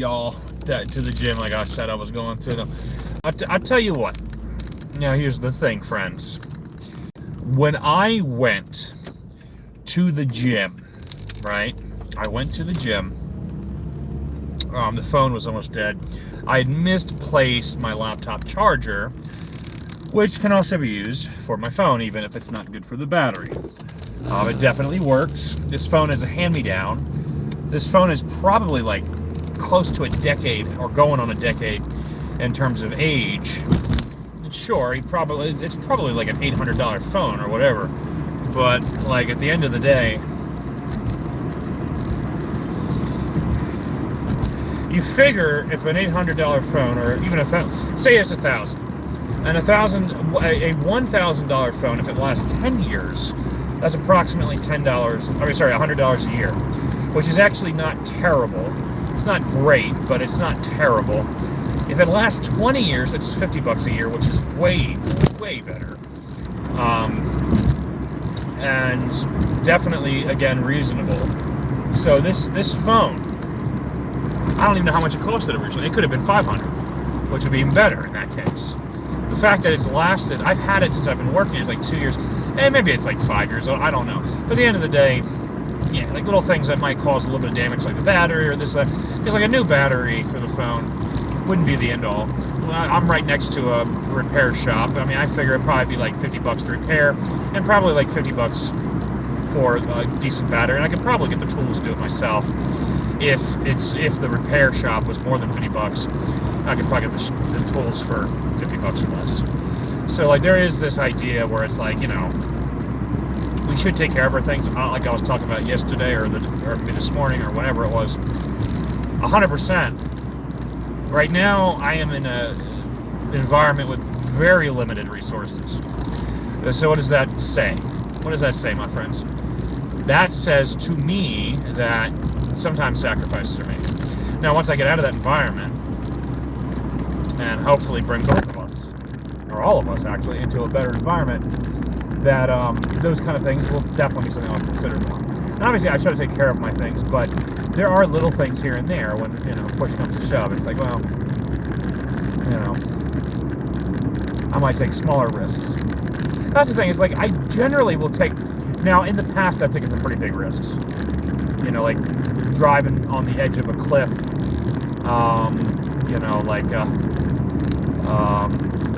y'all to the gym like I said I was going to. I tell you what. Now here's the thing, friends. When I went to the gym, right? I went to the gym. The phone was almost dead. I had misplaced my laptop charger, which can also be used for my phone, even if it's not good for the battery. It definitely works. This phone is a hand-me-down. This phone is probably like close to a decade, or going on a decade, in terms of age. And sure, it's probably like an $800 phone or whatever. But like at the end of the day, you figure if an $800 phone, or even say it's $1,000, and a $1,000 phone, if it lasts 10 years, that's approximately $100 a year, which is actually not terrible. It's not great, but it's not terrible. If it lasts 20 years, it's $50 a year, which is way, way better. And definitely, again, reasonable. So this phone, I don't even know how much it costed originally. It could have been $500, which would be even better in that case. The fact that it's lasted, I've had it since I've been working, it's like 2 years, and maybe it's like 5 years old, I don't know. But at the end of the day, yeah, like little things that might cause a little bit of damage, like the battery or this, that. Because like a new battery for the phone wouldn't be the end all. I'm right next to a repair shop. I mean, I figure it'd probably be like $50 to repair, and probably like $50 for a decent battery. And I could probably get the tools to do it myself. If the repair shop was more than $50, I could probably get the tools for $50 or less. So like there is this idea where it's like, you know, we should take care of our things, like I was talking about yesterday or this morning or whenever it was. 100%. Right now, I am in an environment with very limited resources. So what does that say? What does that say, my friends? That says to me that sometimes sacrifices are made. Now, once I get out of that environment, and hopefully bring both of us, or all of us actually, into a better environment, that those kind of things will definitely be something I'll consider more. And obviously, I try to take care of my things, but there are little things here and there when, you know, push comes to shove. It's like, well, you know, I might take smaller risks. That's the thing, it's like, I generally will take, now in the past I've taken some pretty big risks. You know, like driving on the edge of a cliff, you know, like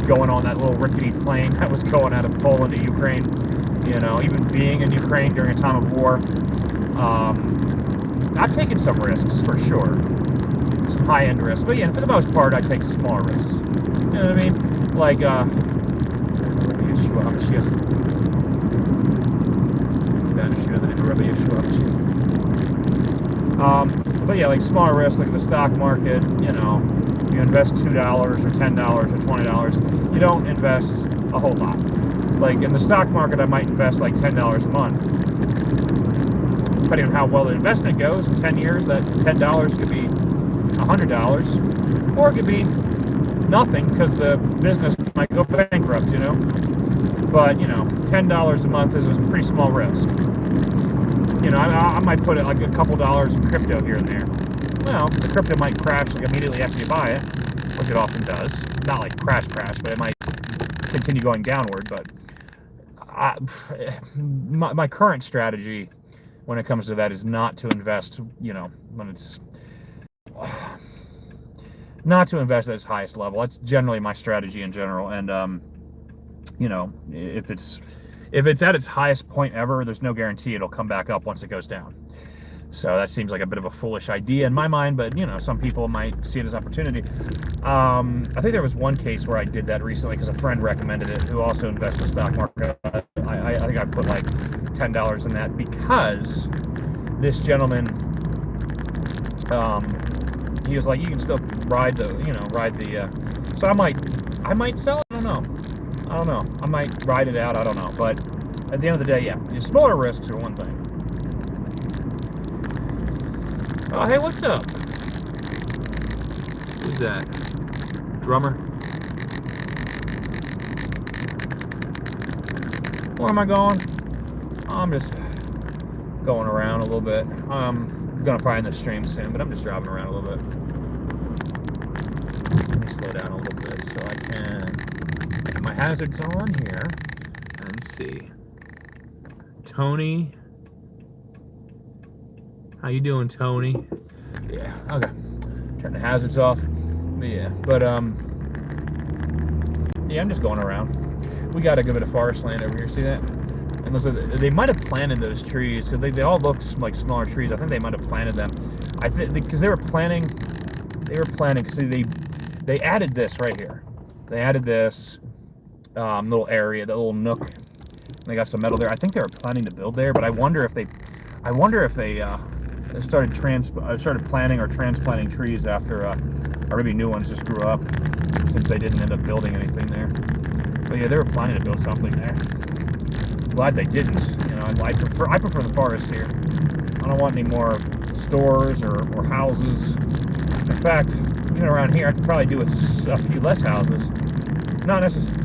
going on that little rickety plane that was going out of Poland to Ukraine, you know, even being in Ukraine during a time of war. I've taken some risks, for sure. Some high-end risks. But yeah, for the most part, I take small risks. You know what I mean? Like, but yeah, like smaller risks, like the stock market, you know, you invest $2 or $10 or $20, you don't invest a whole lot. Like in the stock market, I might invest like $10 a month. Depending on how well the investment goes, in 10 years, that $10 could be $100, or it could be nothing because the business might go bankrupt, you know. But, you know, $10 a month is a pretty small risk. You know, I might put it like a couple dollars in crypto here and there. Well, the crypto might crash like immediately after you buy it, which it often does. Not like crash, but it might continue going downward. But my current strategy when it comes to that is not to invest, you know, when it's not to invest at its highest level. That's generally my strategy in general. And you know, if it's at its highest point ever, there's no guarantee it'll come back up once it goes down. So that seems like a bit of a foolish idea in my mind, but you know, some people might see it as opportunity. I think there was one case where I did that recently because a friend recommended it, who also invests in the stock market. I think I put like $10 in that because this gentleman, he was like, you can still ride the. So I might sell it. I don't know. I might ride it out. I don't know. But at the end of the day, yeah, the smaller risks are one thing. Oh, hey, what's up? Who's that? Drummer? Where am I going? I'm just going around a little bit. I'm gonna probably end the stream soon, but I'm just driving around a little bit. slow down a little bit so I can get my hazards on here and see. Tony, how you doing, Tony? Yeah, okay. Turn the hazards off. Yeah, but yeah, I'm just going around. We got a good bit of forest land over here. See that? And those are they might have planted those trees because they all look like smaller trees. I think they might have planted them. I think because they were planting. Because they added this right here. They added this little area, the little nook. They got some metal there. I think they were planning to build there, but I wonder if they started planting or transplanting trees after, or maybe new ones just grew up since they didn't end up building anything there. But yeah, they were planning to build something there. Glad they didn't. You know, I prefer the forest here. I don't want any more stores or houses. In fact, even around here, I could probably do with a few less houses. Not necessarily.